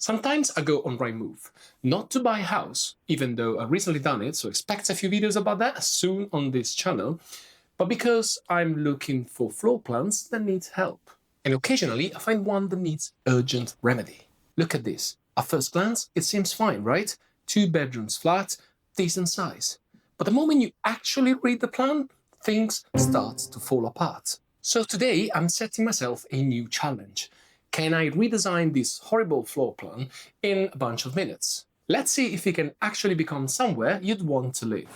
Sometimes I go on Rightmove, not to buy a house, even though I've recently done it, so expect a few videos about that soon on this channel, but because I'm looking for floor plans that need help. And occasionally I find one that needs urgent remedy. Look at this. At first glance, it seems fine, right? 2 bedrooms flat, decent size. But the moment you actually read the plan, things start to fall apart. So today I'm setting myself a new challenge. Can I redesign this horrible floor plan in a bunch of minutes? Let's see if it can actually become somewhere you'd want to live.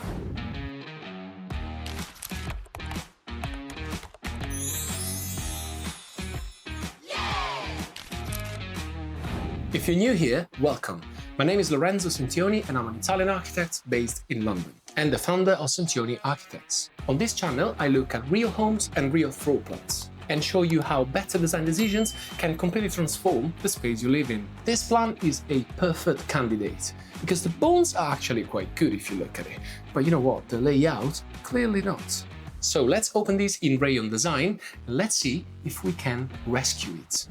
If you're new here, welcome. My name is Lorenzo Centioni and I'm an Italian architect based in London and the founder of Centioni Architects. On this channel, I look at real homes and real floor plans and show you how better design decisions can completely transform the space you live in. This plan is a perfect candidate because the bones are actually quite good if you look at it, but you know what, the layout, clearly not. So let's open this in Rayon Design and let's see if we can rescue it.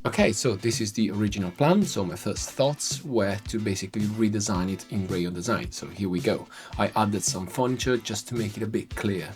Okay, so this is the original plan, so my first thoughts were to basically redesign it in Rayon Design, so here we go. I added some furniture just to make it a bit clear.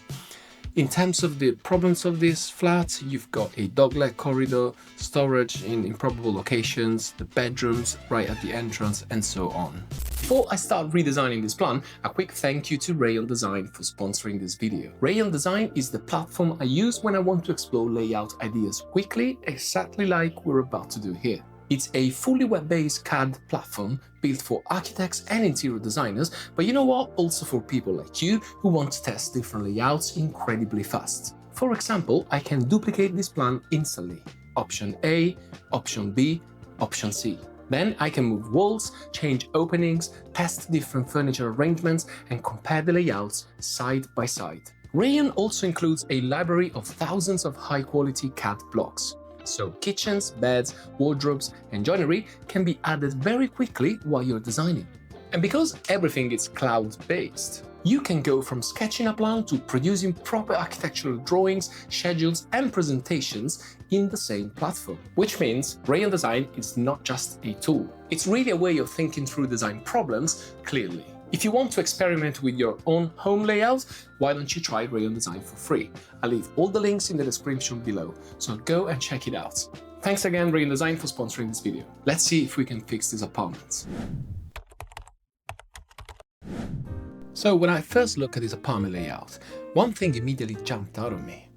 In terms of the problems of this flat, you've got a dogleg corridor, storage in improbable locations, the bedrooms right at the entrance, and so on. Before I start redesigning this plan, a quick thank you to Rayon Design for sponsoring this video. Rayon Design is the platform I use when I want to explore layout ideas quickly, exactly like we're about to do here. It's a fully web-based CAD platform built for architects and interior designers, but you know what? Also for people like you who want to test different layouts incredibly fast. For example, I can duplicate this plan instantly. Option A, Option B, Option C. Then I can move walls, change openings, test different furniture arrangements, and compare the layouts side by side. Rayon also includes a library of thousands of high-quality CAD blocks. So kitchens, beds, wardrobes, and joinery can be added very quickly while you're designing. And because everything is cloud-based, you can go from sketching a plan to producing proper architectural drawings, schedules, and presentations in the same platform. Which means Rayon Design is not just a tool. It's really a way of thinking through design problems clearly. If you want to experiment with your own home layout, why don't you try Rayon Design for free? I'll leave all the links in the description below, so go and check it out. Thanks again, Rayon Design, for sponsoring this video. Let's see if we can fix these apartments. So when I first looked at this apartment layout, one thing immediately jumped out at me.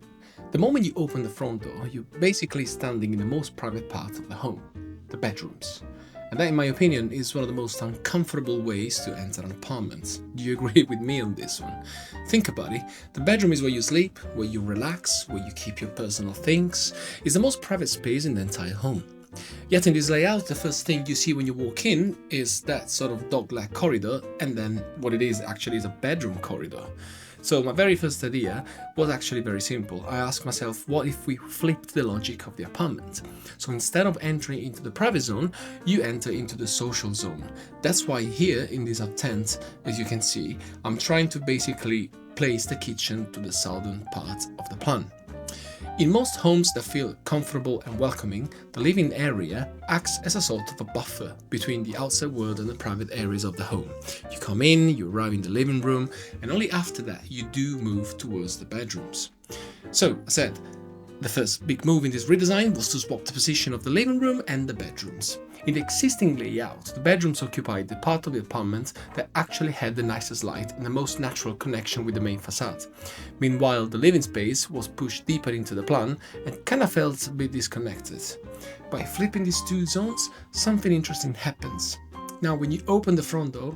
The moment you open the front door, you're basically standing in the most private part of the home, the bedrooms. And that, in my opinion, is one of the most uncomfortable ways to enter an apartment. Do you agree with me on this one? Think about it. The bedroom is where you sleep, where you relax, where you keep your personal things. It's the most private space in the entire home. Yet in this layout, the first thing you see when you walk in is that sort of dog-leg corridor, and then what it is actually is a bedroom corridor. So my very first idea was actually very simple. I asked myself, what if we flipped the logic of the apartment? So instead of entering into the private zone, you enter into the social zone. That's why here in this tent, as you can see, I'm trying to basically place the kitchen to the southern part of the plan. In most homes that feel comfortable and welcoming, the living area acts as a sort of a buffer between the outside world and the private areas of the home. You come in, you arrive in the living room, and only after that you do move towards the bedrooms. So, I said, the first big move in this redesign was to swap the position of the living room and the bedrooms. In the existing layout, the bedrooms occupied the part of the apartment that actually had the nicest light and the most natural connection with the main facade. Meanwhile, the living space was pushed deeper into the plan and kind of felt a bit disconnected. By flipping these two zones, something interesting happens. Now, when you open the front door,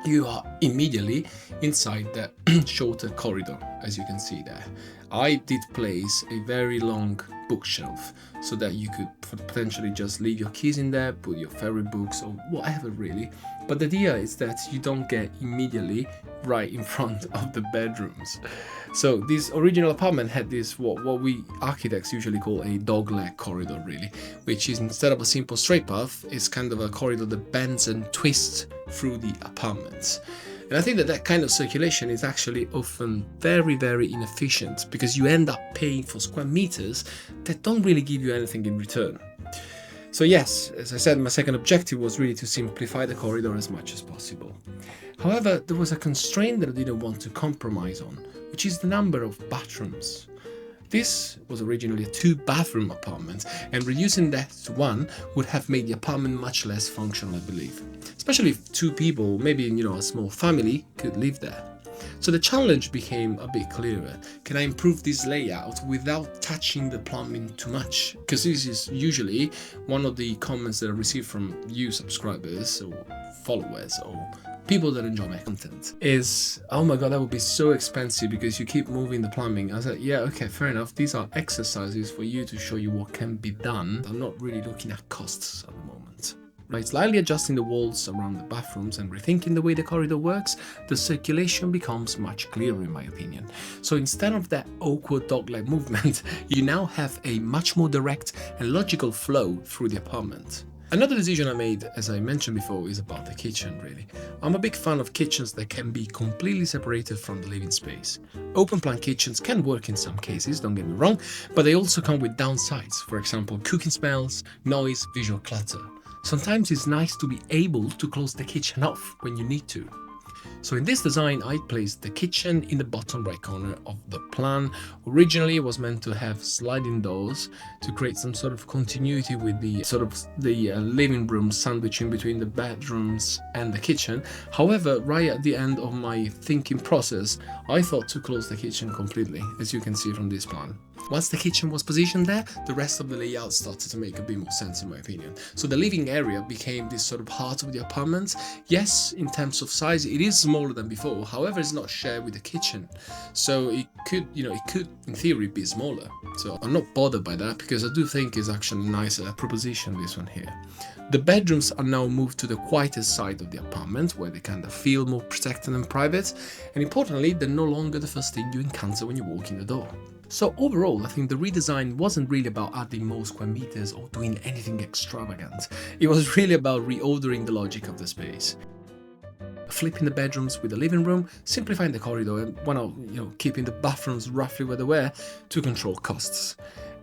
you are immediately inside the shorter corridor, as you can see there. I did place a very long bookshelf so that you could potentially just leave your keys in there, put your favorite books or whatever really. But the idea is that you don't get immediately right in front of the bedrooms. So this original apartment had this what we architects usually call a dogleg corridor really, which is instead of a simple straight path, it's kind of a corridor that bends and twists through the apartments. And I think that that kind of circulation is actually often very, very inefficient because you end up paying for square meters that don't really give you anything in return. So yes, as I said, my second objective was really to simplify the corridor as much as possible. However, there was a constraint that I didn't want to compromise on, which is the number of bathrooms. This was originally a 2-bathroom apartment, and reducing that to 1 would have made the apartment much less functional, I believe. Especially if 2 people, maybe a small family, could live there. So the challenge became a bit clearer. Can I improve this layout without touching the plumbing too much? Because this is usually one of the comments that I receive from you subscribers or followers or people that enjoy my content is, oh my god, that would be so expensive because you keep moving the plumbing. I said, yeah, okay, fair enough. These are exercises for you to show you what can be done. I'm not really looking at costs at the moment. By slightly adjusting the walls around the bathrooms and rethinking the way the corridor works, the circulation becomes much clearer in my opinion. So instead of that awkward dog-leg movement, you now have a much more direct and logical flow through the apartment. Another decision I made, as I mentioned before, is about the kitchen, really. I'm a big fan of kitchens that can be completely separated from the living space. Open plan kitchens can work in some cases, don't get me wrong, but they also come with downsides. For example, cooking smells, noise, visual clutter. Sometimes it's nice to be able to close the kitchen off when you need to. So in this design, I placed the kitchen in the bottom right corner of the plan. Originally, it was meant to have sliding doors to create some sort of continuity with the living room sandwiching between the bedrooms and the kitchen. However, right at the end of my thinking process, I thought to close the kitchen completely, as you can see from this plan. Once the kitchen was positioned there, the rest of the layout started to make a bit more sense in my opinion. So the living area became this sort of heart of the apartment. Yes, in terms of size, it is smaller than before. However, it's not shared with the kitchen. So it could in theory be smaller. So I'm not bothered by that because I do think it's actually a nicer proposition, this one here. The bedrooms are now moved to the quieter side of the apartment where they kind of feel more protected and private. And importantly, they're no longer the first thing you encounter when you walk in the door. So overall, I think the redesign wasn't really about adding more square meters or doing anything extravagant. It was really about reordering the logic of the space. Flipping the bedrooms with the living room, simplifying the corridor, and keeping the bathrooms roughly where they were to control costs.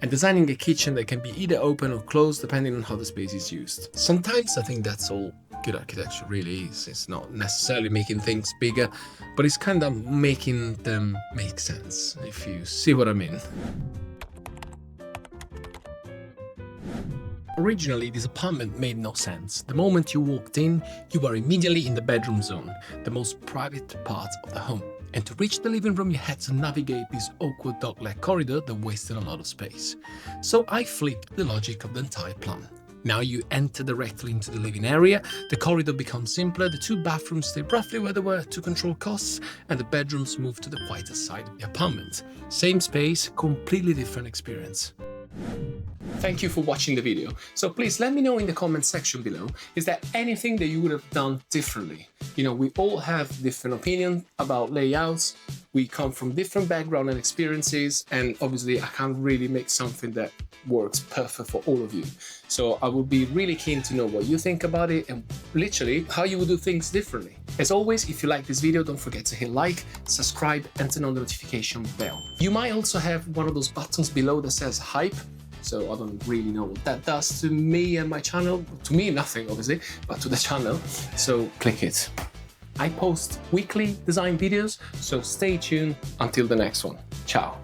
And designing a kitchen that can be either open or closed depending on how the space is used. Sometimes I think that's all good architecture really is. It's not necessarily making things bigger, but it's kind of making them make sense, if you see what I mean. Originally, this apartment made no sense. The moment you walked in, you were immediately in the bedroom zone, the most private part of the home. And to reach the living room, you had to navigate this awkward dog-leg corridor that wasted a lot of space. So I flipped the logic of the entire plan. Now you enter directly into the living area, the corridor becomes simpler, the 2 bathrooms stay roughly where they were to control costs, and the bedrooms move to the quieter side of the apartment. Same space, completely different experience. Thank you for watching the video. So please let me know in the comment section below, is there anything that you would have done differently? We all have different opinions about layouts. We come from different backgrounds and experiences, and obviously I can't really make something that works perfect for all of you. So I would be really keen to know what you think about it and literally how you would do things differently. As always, if you like this video, don't forget to hit like, subscribe, and turn on the notification bell. You might also have one of those buttons below that says hype. So I don't really know what that does to me and my channel. To me, nothing obviously, but to the channel. So click it. I post weekly design videos, so stay tuned until the next one. Ciao.